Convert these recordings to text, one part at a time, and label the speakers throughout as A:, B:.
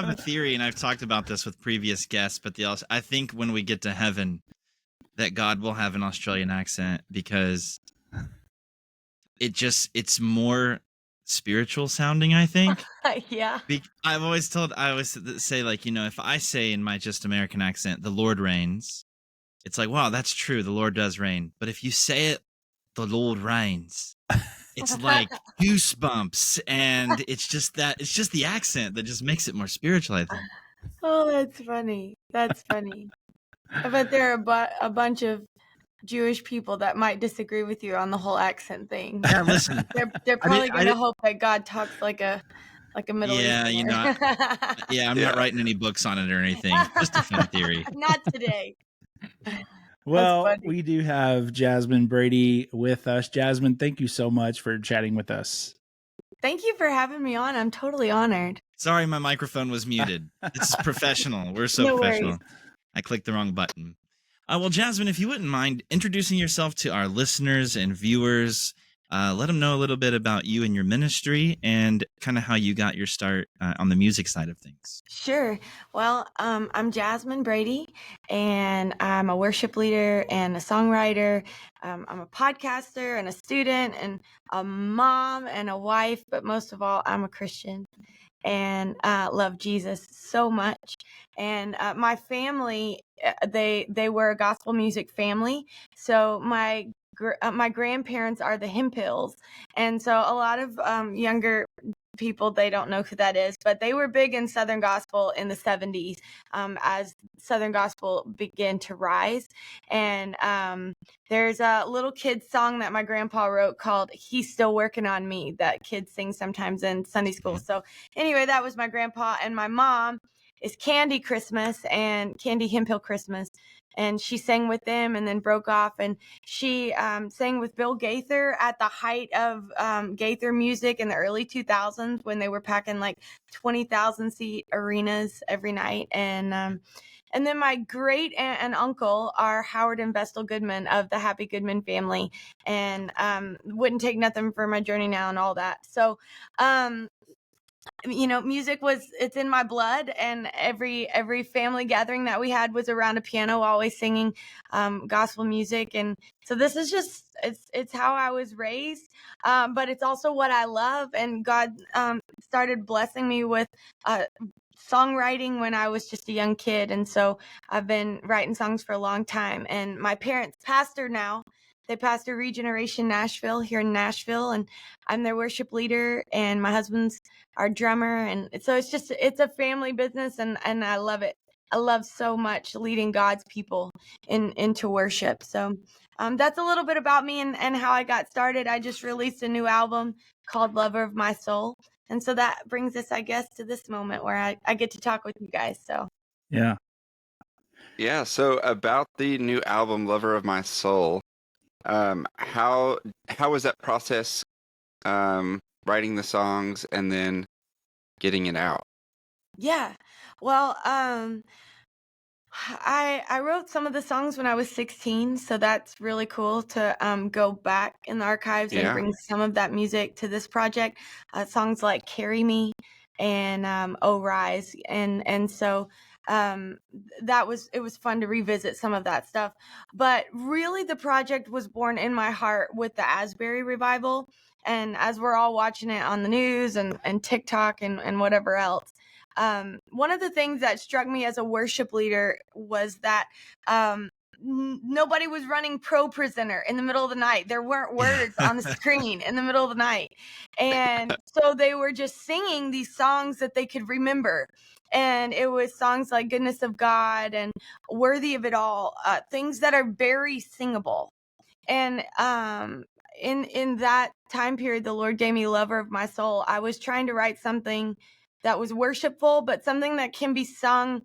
A: have a theory, and I've talked about this with previous guests, but I think when we get to heaven, that God will have an Australian accent because it's more spiritual sounding, I think.
B: Yeah.
A: I always say, like, if I say in my just American accent, the Lord reigns, it's like, wow, that's true. The Lord does reign. But if you say it, the Lord reigns, it's like goosebumps. And it's just the accent that just makes it more spiritual, I think.
B: Oh, that's funny. That's funny. I bet there are a bunch of Jewish people that might disagree with you on the whole accent thing.
A: Yeah, listen.
B: They're probably going to hope that God talks like a Middle Easterner.
A: I'm not writing any books on it or anything. Just a fun theory.
B: Not today.
C: Well, we do have Jasmine Brady with us. Jasmine, thank you so much for chatting with us.
B: Thank you for having me on. I'm totally honored.
A: Sorry, my microphone was muted. This is professional. We're so professional. I clicked the wrong button. Well, Jasmine, if you wouldn't mind introducing yourself to our listeners and viewers, let them know a little bit about you and your ministry and kind of how you got your start on the music side of things.
B: Sure. Well, I'm Jasmine Brady, and I'm a worship leader and a songwriter. I'm a podcaster and a student and a mom and a wife, but most of all, I'm a Christian and love Jesus so much. And my family, they were a gospel music family. So my grandparents are the Hemphills. And so a lot of younger people, they don't know who that is, but they were big in Southern gospel in the 70s as Southern gospel began to rise. And there's a little kid's song that my grandpa wrote called He's Still Working on Me that kids sing sometimes in Sunday school. So anyway, that was my grandpa. And my mom is Candy Hemphill Christmas. And she sang with them and then broke off. And she sang with Bill Gaither at the height of Gaither music in the early 2000s when they were packing like 20,000 seat arenas every night. And then my great aunt and uncle are Howard and Vestal Goodman of the Happy Goodman family. And wouldn't take nothing for my journey now and all that. So music it's in my blood, and every family gathering that we had was around a piano, always singing gospel music. And so this is just, it's how I was raised, but it's also what I love. And God started blessing me with songwriting when I was just a young kid. And so I've been writing songs for a long time. And my parents pastor now. They pastor Regeneration Nashville here in Nashville, and I'm their worship leader, and my husband's our drummer. And so it's a family business, and I love it. I love so much leading God's people into worship. So that's a little bit about me and how I got started. I just released a new album called Lover of My Soul. And so that brings us, I guess, to this moment where I get to talk with you guys. So
C: yeah.
D: So about the new album, Lover of My Soul, how was that process, writing the songs and then getting it out?
B: Yeah, well, I wrote some of the songs when I was 16, so that's really cool to go back in the archives and bring some of that music to this project. Songs like "Carry Me" and "Oh Rise," and so it was fun to revisit some of that stuff. But really, the project was born in my heart with the Asbury revival, and as we're all watching it on the news and TikTok and whatever else. One of the things that struck me as a worship leader was that nobody was running Pro Prisoner in the middle of the night. There weren't words on the screen in the middle of the night. And so they were just singing these songs that they could remember. And it was songs like Goodness of God and Worthy of It All, things that are very singable. And in that time period, the Lord gave me Lover of My Soul. I was trying to write something that was worshipful, but something that can be sung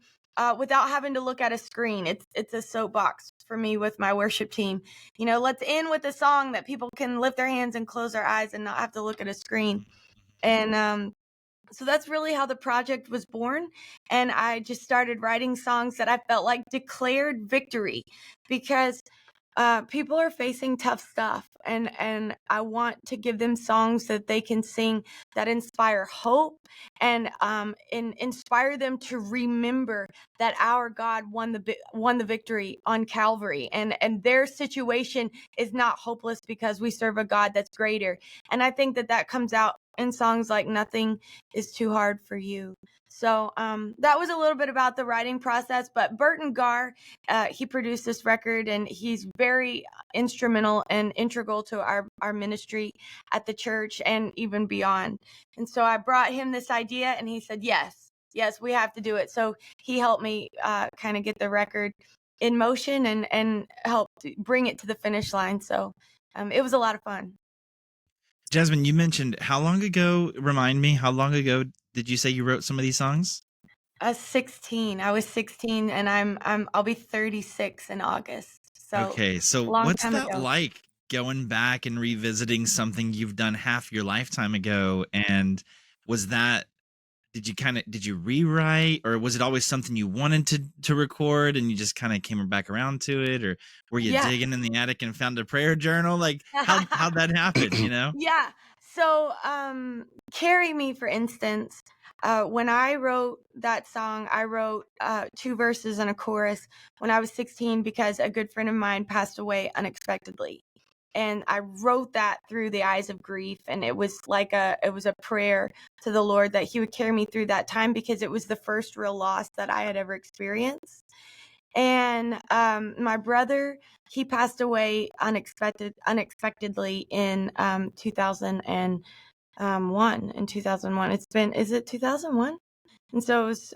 B: without having to look at a screen. It's a soapbox for me with my worship team. Let's end with a song that people can lift their hands and close their eyes and not have to look at a screen. And so that's really how the project was born. And I just started writing songs that I felt like declared victory, because people are facing tough stuff, and I want to give them songs that they can sing that inspire hope and inspire them to remember that our God won the victory on Calvary, and their situation is not hopeless because we serve a God that's greater. And I think that comes out in songs like Nothing Is Too Hard for You. So that was a little bit about the writing process. But Burton Garr, he produced this record, and he's very instrumental and integral to our ministry at the church and even beyond. And so I brought him this idea, and he said, yes, we have to do it. So he helped me kind of get the record in motion and helped bring it to the finish line. So it was a lot of fun.
A: Jasmine, you mentioned how long ago? Remind me, how long ago did you say you wrote some of these songs?
B: 16. I was 16, and I'll be 36 in August. So
A: okay, so what's that ago. Like going back and revisiting something you've done half your lifetime ago? And was that, did you rewrite, or was it always something you wanted to record and you just kind of came back around to it? Or were you digging in the attic and found a prayer journal? Like how'd that happen, you know?
B: Yeah. So Carry Me, for instance, when I wrote that song, I wrote 2 verses and a chorus when I was 16 because a good friend of mine passed away unexpectedly. And I wrote that through the eyes of grief, and it was a prayer to the Lord that he would carry me through that time because it was the first real loss that I had ever experienced. And my brother, he passed away unexpectedly in 2001. In 2001, is it 2001? And so it was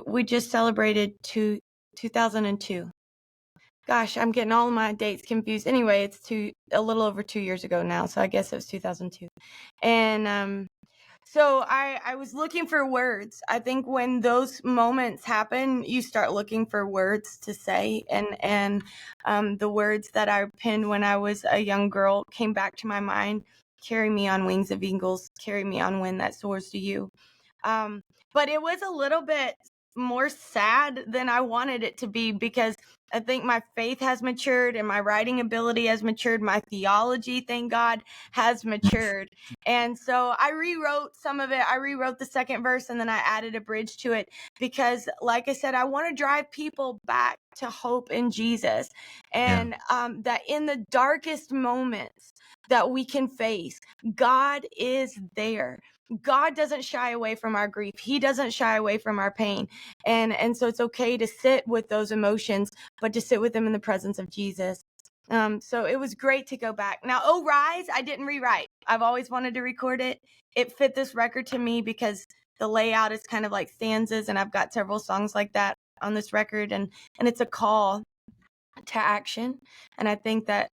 B: we just celebrated 2002. Gosh, I'm getting all of my dates confused. Anyway, it's a little over 2 years ago now, so I guess it was 2002. And so I was looking for words. I think when those moments happen, you start looking for words to say, and the words that I penned when I was a young girl came back to my mind. Carry me on wings of eagles, carry me on wind that soars to you. But it was a little bit more sad than I wanted it to be because I think my faith has matured and my writing ability has matured. My theology, thank God, has matured. And so I rewrote some of it. I rewrote the second verse and then I added a bridge to it because, like I said, I want to drive people back to hope in Jesus. And that in the darkest moments that we can face, God is there. God doesn't shy away from our grief. He doesn't shy away from our pain. And so it's okay to sit with those emotions, but to sit with them in the presence of Jesus. So it was great to go back. Now, Oh Rise, I didn't rewrite. I've always wanted to record it. It fit this record to me because the layout is kind of like stanzas, and I've got several songs like that on this record, and it's a call to action. And I think that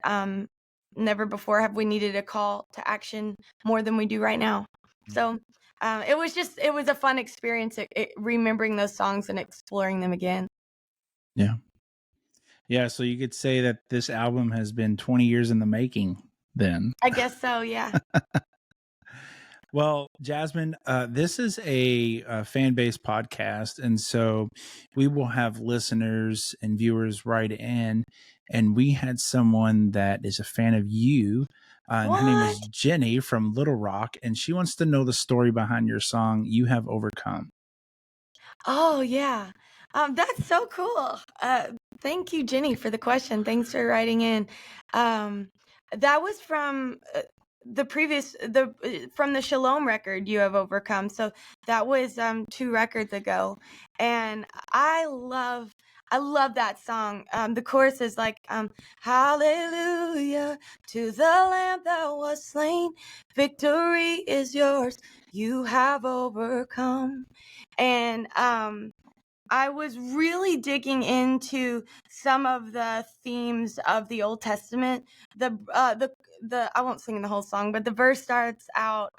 B: never before have we needed a call to action more than we do right now. So it was a fun experience remembering those songs and exploring them again.
C: Yeah, so you could say that this album has been 20 years in the making then.
B: I guess so, yeah.
C: Well, Jasmine, this is a fan-based podcast, and so we will have listeners and viewers write in, and we had someone that is a fan of you. And her name is Jenny from Little Rock, and she wants to know the story behind your song, You Have Overcome.
B: Oh, yeah. That's so cool. Thank you, Jenny, for the question. Thanks for writing in. That was from from the Shalom record, You Have Overcome. So that was 2 records ago. And I love that song. The chorus is like, hallelujah to the Lamb that was slain. Victory is yours. You have overcome. And I was really digging into some of the themes of the Old Testament. I won't sing the whole song, but the verse starts out,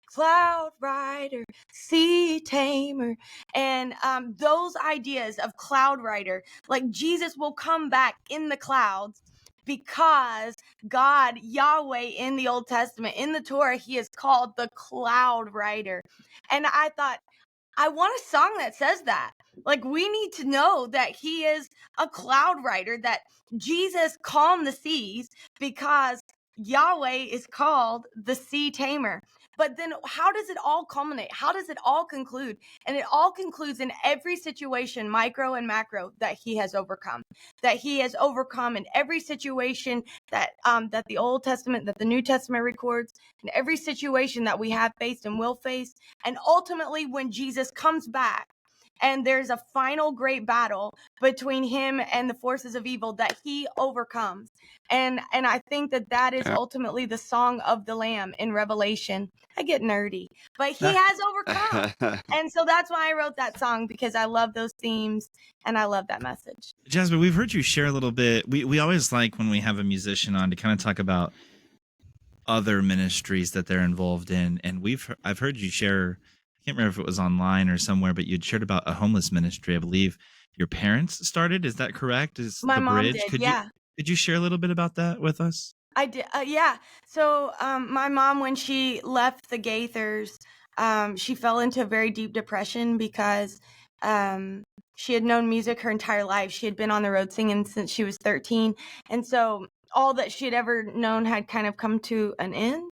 B: cloud rider, sea tamer, and those ideas of cloud rider, like Jesus will come back in the clouds because God, Yahweh, in the Old Testament, in the Torah, he is called the cloud rider. And I thought, I want a song that says that. Like, we need to know that he is a cloud rider, that Jesus calmed the seas because Yahweh is called the sea tamer. But then how does it all culminate? How does it all conclude? And it all concludes in every situation, micro and macro, that he has overcome. That he has overcome in every situation that that the Old Testament, that the New Testament records, in every situation that we have faced and will face. And ultimately, when Jesus comes back, and there's a final great battle between him and the forces of evil that he overcomes. And I think that is ultimately the song of the Lamb in Revelation. I get nerdy, but he has overcome. And so that's why I wrote that song, because I love those themes and I love that message.
A: Jasmine, we've heard you share a little bit. We always like when we have a musician on to kind of talk about other ministries that they're involved in. And I've heard you share, I can't remember if it was online or somewhere, but you'd shared about a homeless ministry. I believe your parents started. Is that correct? Is
B: My
A: the
B: mom
A: Bridge?
B: did, yeah.
A: Could you share a little bit about that with us?
B: I did, yeah. So my mom, when she left the Gaithers, she fell into a very deep depression because she had known music her entire life. She had been on the road singing since she was 13. And so all that she had ever known had kind of come to an end.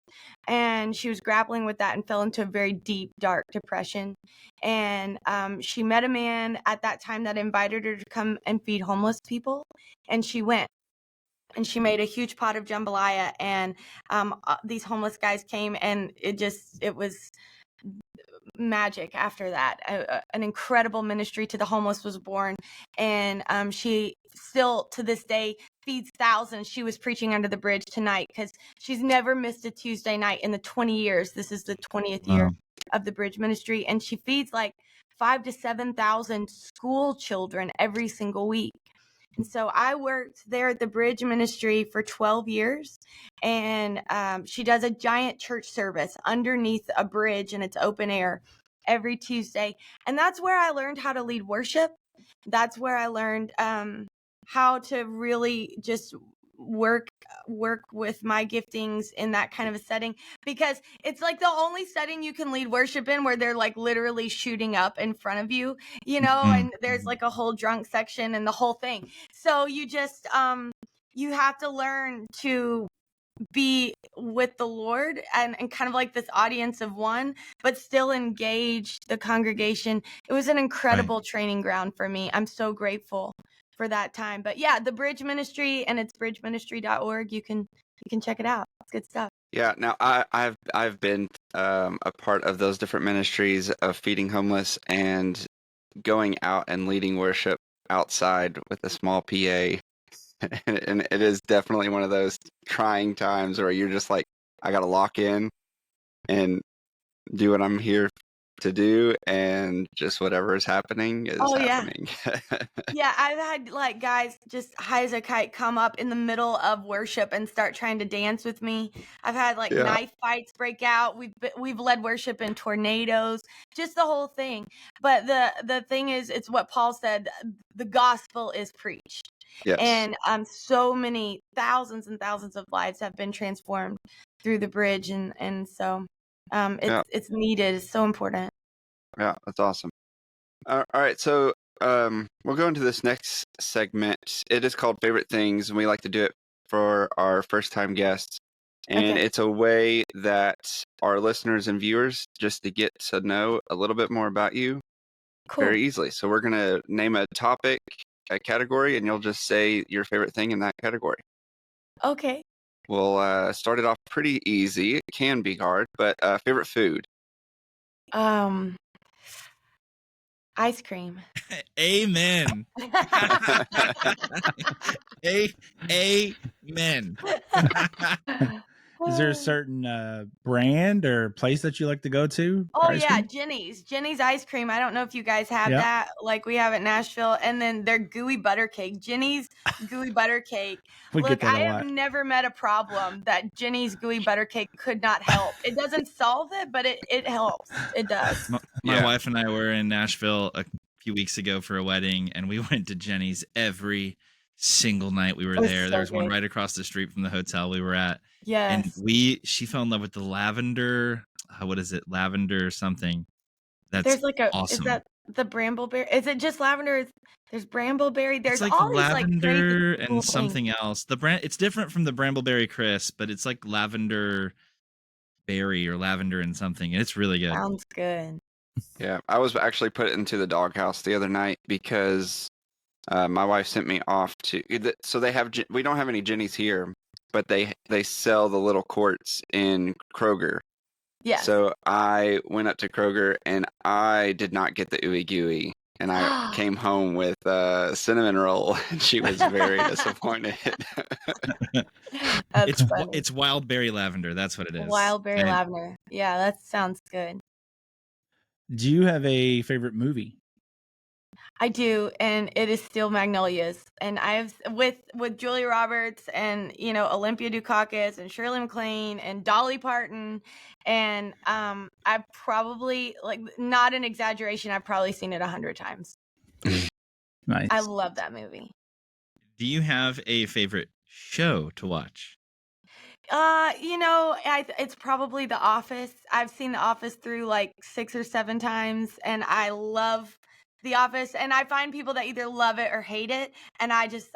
B: And she was grappling with that and fell into a very deep, dark depression. And she met a man at that time that invited her to come and feed homeless people. And she went. And she made a huge pot of jambalaya, and these homeless guys came, and it was magic after that. An incredible ministry to the homeless was born, and she still to this day feeds thousands. She was preaching under the bridge tonight because she's never missed a Tuesday night in the 20 years. This is the 20th year of the bridge ministry, and she feeds like 5,000 to 7,000 school children every single week. And so I worked there at the Bridge Ministry for 12 years, and she does a giant church service underneath a bridge, and it's open air every Tuesday. And that's where I learned how to lead worship. That's where I learned how to really just work with my giftings in that kind of a setting, because it's like the only setting you can lead worship in where they're like literally shooting up in front of you, and there's like a whole drunk section and the whole thing. So you just you have to learn to be with the Lord and kind of like this audience of one, but still engage the congregation. It was an incredible training ground for me. I'm so grateful for that time. But yeah, the Bridge Ministry, and it's bridgeministry.org. You can check it out. It's good stuff.
D: Yeah. Now I've been a part of those different ministries of feeding homeless and going out and leading worship outside with a small PA. And it is definitely one of those trying times where you're just like, I got to lock in and do what I'm here to do, and just whatever is happening is happening.
B: Yeah, I've had like guys just high as a kite come up in the middle of worship and start trying to dance with me. I've had like knife fights break out. We've led worship in tornadoes, just the whole thing. But the thing is, it's what Paul said: the gospel is preached.
D: Yes.
B: And so many thousands and thousands of lives have been transformed through the bridge, and so it's needed. It's so important.
D: Yeah, that's awesome. All right, so we'll go into this next segment. It is called Favorite Things, and we like to do it for our first-time guests. And it's a way that our listeners and viewers just to get to know a little bit more about you very easily. So we're going to name a topic, a category, and you'll just say your favorite thing in that category.
B: Okay.
D: We'll start it off pretty easy. It can be hard, but favorite food?
B: Ice cream.
A: Amen. Amen.
C: Is there a certain brand or place that you like to go to?
B: Oh yeah, Jenny's ice cream. I don't know if you guys have that, like we have at Nashville. And then their gooey butter cake, Jenny's gooey butter cake. Look, I have never met a problem that Jenny's gooey butter cake could not help. It doesn't solve it, but it helps. It does.
A: My wife and I were in Nashville a few weeks ago for a wedding, and we went to Jenny's every single night we were there.
B: So
A: there was one right across the street from the hotel we were at.
B: Yes.
A: And she fell in love with the lavender. What is it? Lavender something. That's
B: There's like
A: awesome.
B: Is the brambleberry. Is it just lavender? There's brambleberry. There's
A: It's like
B: all these like crazy
A: lavender
B: cool
A: and
B: things.
A: something else. It's different from the brambleberry crisp, but it's like lavender berry or lavender and something. It's really good.
B: Sounds good.
D: Yeah, I was actually put into the doghouse the other night because my wife sent me off to. So we don't have any Jennies here, but they sell the little quarts in Kroger.
B: Yes.
D: So I went up to Kroger and I did not get the ooey gooey, and I came home with a cinnamon roll, and she was very disappointed.
B: That's funny.
A: It's wild berry lavender. That's what it is.
B: Wild berry lavender. Yeah, that sounds good.
C: Do you have a favorite movie?
B: I do, and it is still Magnolias. And I've with Julia Roberts and Olympia Dukakis and Shirley MacLaine and Dolly Parton, and I probably, like, not an exaggeration, I've probably seen it 100 times.
C: Nice.
B: I love that movie.
A: Do you have a favorite show to watch?
B: It's probably The Office. I've seen The Office through like 6 or 7 times, and I love The Office. And I find people that either love it or hate it, and I just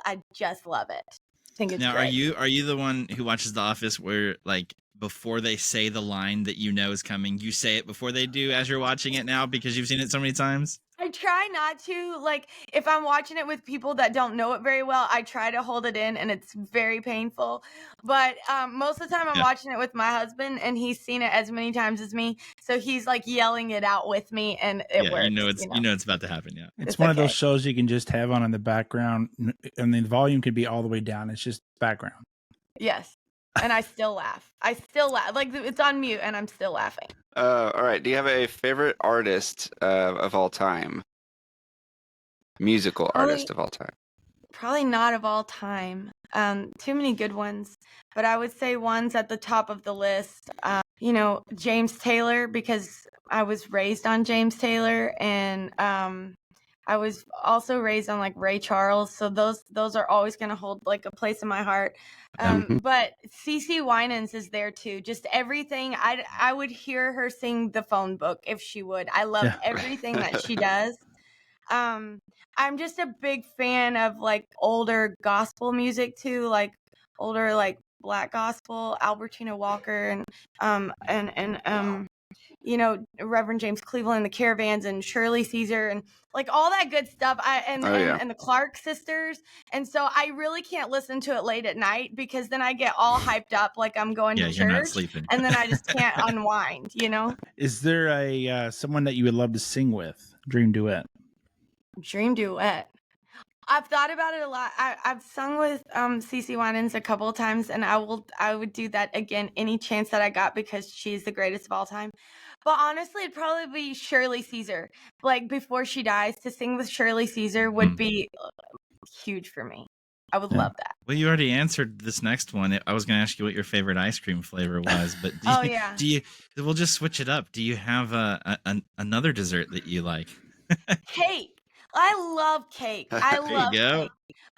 B: love it. I think it's
A: Now,
B: great.
A: are you the one who watches The Office where, like, before they say the line that you know is coming, you say it before they do as you're watching it now because you've seen it so many times?
B: I try not to. Like, if I'm watching it with people that don't know it very well, I try to hold it in, and it's very painful. But most of the time I'm watching it with my husband, and he's seen it as many times as me, so he's like yelling it out with me, and it works.
A: You know it's about to happen. Yeah,
C: it's one of those shows you can just have on in the background, and the volume could be all the way down. It's just background.
B: Yes. And I still laugh. Like, it's on mute, and I'm still laughing.
D: All right. Do you have a favorite artist of all time? Musical artist of all time?
B: Probably not of all time. Too many good ones. But I would say ones at the top of the list. James Taylor, because I was raised on James Taylor, and I was also raised on like Ray Charles, so those are always going to hold like a place in my heart. But CeCe Winans is there too. Just everything. I would hear her sing The Phone Book if she would. I love everything that she does. I'm just a big fan of like older gospel music too, like older like Black gospel, Albertina Walker, and Reverend James Cleveland, the Caravans, and Shirley Caesar, and like all that good stuff. And the Clark sisters. And so I really can't listen to it late at night because then I get all hyped up like I'm going to church.
A: You're not sleeping.
B: And then I just can't unwind,
C: Is there a someone that you would love to sing with? Dream duet.
B: Dream duet. I've thought about it a lot. I've sung with CeCe Winans a couple of times, and I would do that again any chance that I got because she's the greatest of all time. But honestly, it'd probably be Shirley Caesar. Like, before she dies, to sing with Shirley Caesar would be huge for me. I would love that.
A: Well, you already answered this next one. I was going to ask you what your favorite ice cream flavor was, but we'll just switch it up. Do you have another dessert that you like?
B: Cake. I love cake. I love cake.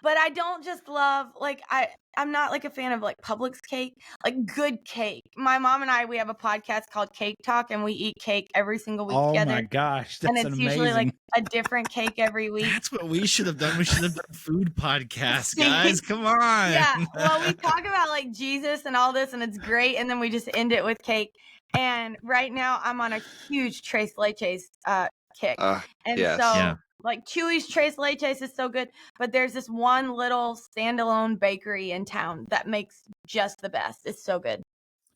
B: But I don't just love, like, I'm not like a fan of like Publix cake, like good cake. My mom and we have a podcast called Cake Talk, and we eat cake every single week together.
C: Oh my gosh, that's
B: amazing. And it's usually like a different cake every week.
A: That's what we should have done. We should have done food podcasts, guys. Come on.
B: Yeah, well, we talk about like Jesus and all this, and it's great, and then we just end it with cake. And right now I'm on a huge Tres Leches kick. Like Chewy's Tres Leches is so good, but there's this one little standalone bakery in town that makes just the best. It's so good.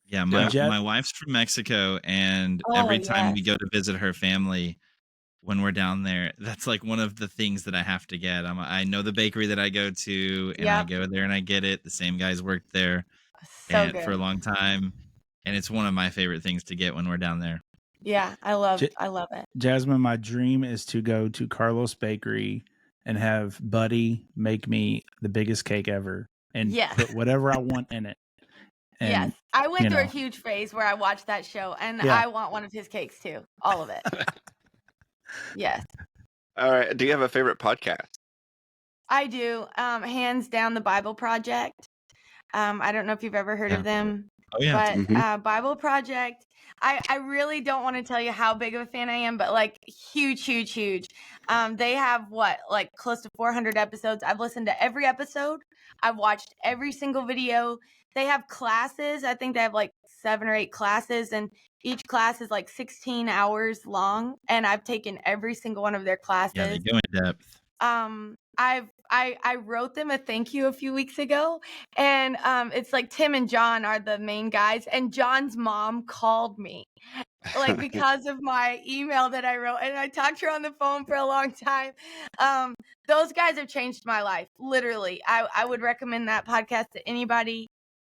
A: Yeah, my wife's from Mexico, and every time we go to visit her family, when we're down there, that's like one of the things that I have to get. I know the bakery that I go to, and I go there and I get it. The same guys worked there for a long time, and it's one of my favorite things to get when we're down there.
B: Yeah, I love it.
C: Jasmine, my dream is to go to Carlos Bakery and have Buddy make me the biggest cake ever and put whatever I want in it. And,
B: yes, I went through a huge phase where I watched that show, and I want one of his cakes too. All of it. Yes.
D: All right. Do you have a favorite podcast?
B: I do. Hands down, the Bible Project. I don't know if you've ever heard of them.
A: Oh yeah.
B: But
D: Mhm.
B: Bible Project, I really don't want to tell you how big of a fan I am, but like huge, huge, huge. They have like close to 400 episodes. I've listened to every episode. I've watched every single video. They have classes. I think they have like 7 or 8 classes, and each class is like 16 hours long. And I've taken every single one of their
A: Yeah, they
B: classes.
A: go in depth.
B: I wrote them a thank you a few weeks ago, and it's like Tim and John are the main guys, and John's mom called me like because of my email that I wrote, and I talked to her on the phone for a long time. Those guys have changed my life, literally. I would recommend that podcast to anybody.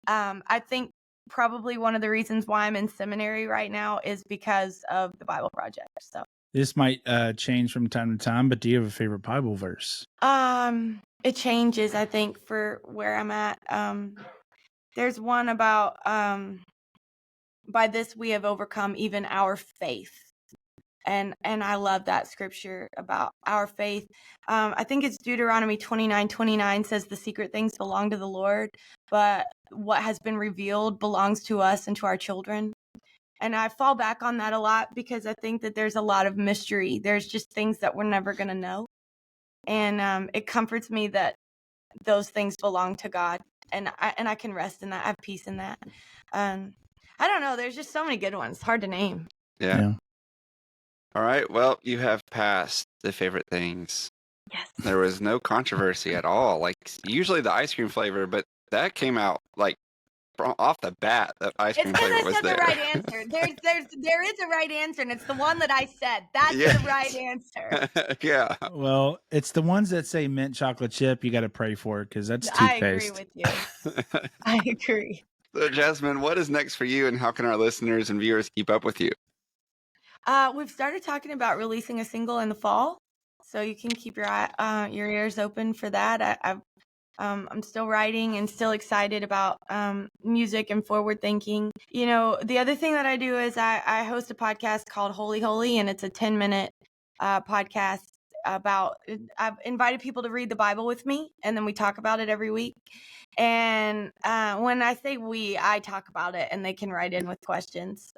B: I think probably one of the reasons why I'm in seminary right now is because of the Bible Project. So
C: This might change from time to time, but do you have a favorite Bible verse?
B: it changes, I think, for where I'm at. There's one about by this we have overcome even our faith. And I love that scripture about our faith. I think it's Deuteronomy 29:29 says the secret things belong to the Lord, but what has been revealed belongs to us and to our children. And I fall back on that a lot because I think that there's a lot of mystery. There's just things that we're never going to know. And it comforts me that those things belong to God, and I can rest in that. I have peace in that. I don't know. There's just so many good ones. Hard to name.
D: Yeah. All right. Well, you have passed the favorite things.
B: Yes.
D: There was no controversy at all. Like usually the ice cream flavor, but that came out like off the bat. That ice
B: It's
D: cream
B: because
D: flavor
B: I
D: was
B: said
D: there.
B: the right answer. There is a right answer, and it's the one that I said. That's
D: Yes.
B: the right answer.
D: Yeah.
C: Well, it's the ones that say mint chocolate chip. You got to pray for it because that's
B: I agree
C: toothpaste.
B: with you. I agree.
D: So, Jasmine, what is next for you, and how can our listeners and viewers keep up with you?
B: We've started talking about releasing a single in the fall, so you can keep your ears open for that. I'm still writing and still excited about music and forward thinking. You know, the other thing that I do is I host a podcast called Holy Holy, and it's a 10-minute podcast about, I've invited people to read the Bible with me, and then we talk about it every week. And when I say we, I talk about it, and they can write in with questions.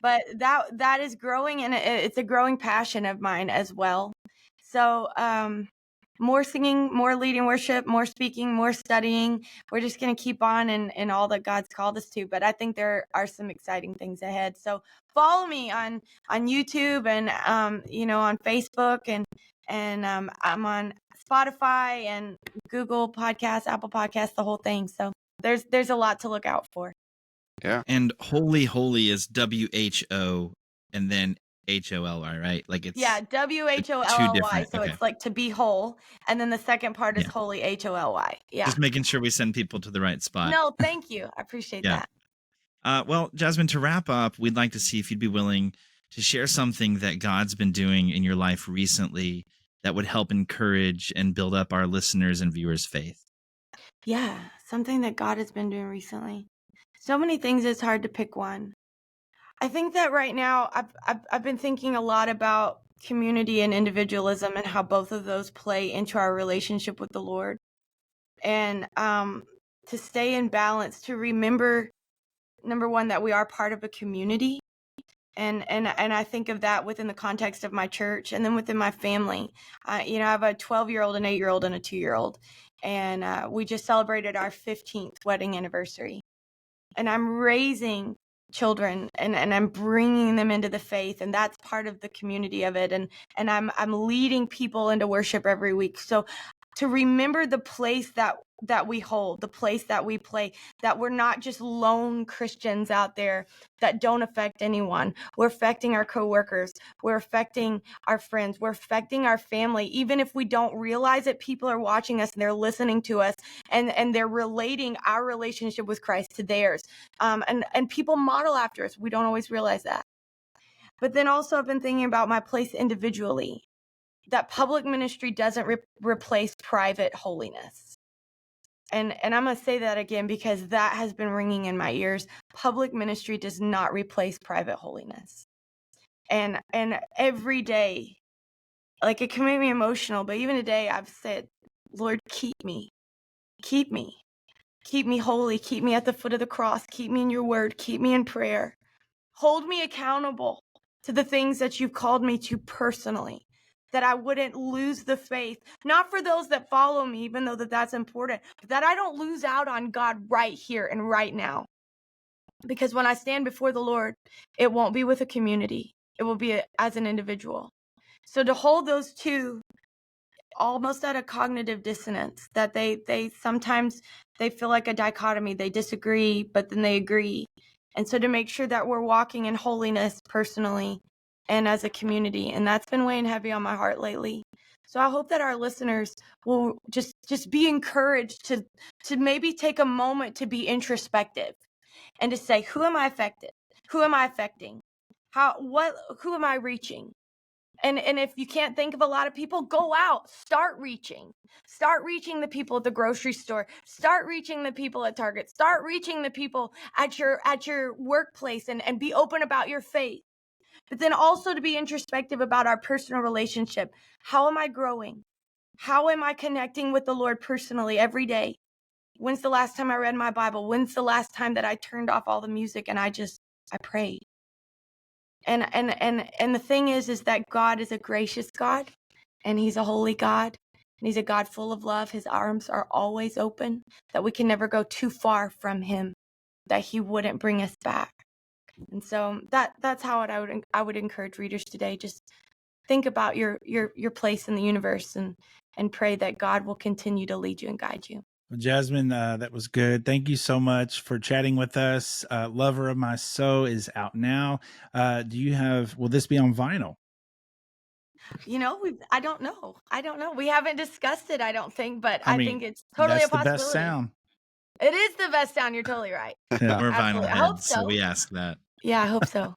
B: But that is growing, and it's a growing passion of mine as well. So more singing, more leading worship, more speaking, more studying. We're just going to keep on in all that God's called us to. But I think there are some exciting things ahead. So follow me on YouTube and on Facebook, and I'm on Spotify and Google Podcasts, Apple Podcasts, the whole thing. So there's a lot to look out for.
D: Yeah.
A: And Holy Holy is WHO and then HOLY, right? Like it's
B: WHOLLY.
A: different.
B: So
A: Okay.
B: it's like to be whole, and then the second part is
A: Yeah.
B: holy HOLY. Yeah.
A: Just making sure we send people to the right spot.
B: No, thank you. I appreciate
A: Yeah.
B: that.
A: Well, Jasmine, to wrap up, we'd like to see if you'd be willing to share something that God's been doing in your life recently that would help encourage and build up our listeners' and viewers' faith.
B: Yeah, something that God has been doing recently. So many things, it's hard to pick one. I think that right now I've been thinking a lot about community and individualism and how both of those play into our relationship with the Lord. And to stay in balance, to remember, number one, that we are part of a community. And I think of that within the context of my church, and then within my family. I have a 12-year-old, an 8-year-old, and a 2-year-old. And we just celebrated our 15th wedding anniversary. And I'm raising children, and I'm bringing them into the faith, and that's part of the community of it. And I'm leading people into worship every week. So to remember the place that we hold, the place that we play, that we're not just lone Christians out there that don't affect anyone. We're affecting our coworkers. We're affecting our friends. We're affecting our family. Even if we don't realize it, people are watching us and they're listening to us, and they're relating our relationship with Christ to theirs. And people model after us. We don't always realize that. But then also I've been thinking about my place individually, that public ministry doesn't replace private holiness. And I'm going to say that again because that has been ringing in my ears. Public ministry does not replace private holiness. And every day, like, it can make me emotional, but even today I've said, Lord, keep me. Keep me holy. Keep me at the foot of the cross. Keep me in your word. Keep me in prayer. Hold me accountable to the things that you've called me to personally, that I wouldn't lose the faith, not for those that follow me, even though that's important, but that I don't lose out on God right here and right now. Because when I stand before the Lord, it won't be with a community. It will be as an individual. So to hold those two almost at a cognitive dissonance, that they sometimes they feel like a dichotomy. They disagree, but then they agree. And so to make sure that we're walking in holiness personally and as a community. And that's been weighing heavy on my heart lately. So I hope that our listeners will just be encouraged to maybe take a moment to be introspective and to say, who am I affected? Who am I affecting? Who am I reaching? And if you can't think of a lot of people, go out, start reaching the people at the grocery store, start reaching the people at Target, start reaching the people at your workplace, and be open about your faith. But then also to be introspective about our personal relationship. How am I growing? How am I connecting with the Lord personally every day? When's the last time I read my Bible? When's the last time that I turned off all the music and I prayed? And the thing is that God is a gracious God, and he's a holy God, and he's a God full of love. His arms are always open, that we can never go too far from him, that he wouldn't bring us back. And so that's how I would encourage readers today. Just think about your place in the universe, and pray that God will continue to lead you and guide you.
C: Well, Jasmine, that was good. Thank you so much for chatting with us. Lover of My Soul is out now. Will this be on vinyl?
B: I don't know. We haven't discussed it, I don't think, but I think it's totally a possibility.
C: That's the best sound.
B: It is the best sound. You're totally right.
C: Yeah.
A: We're
B: Absolutely.
A: vinyl
B: I hope
A: heads, so
B: so.
A: we ask that.
B: Yeah, I hope so.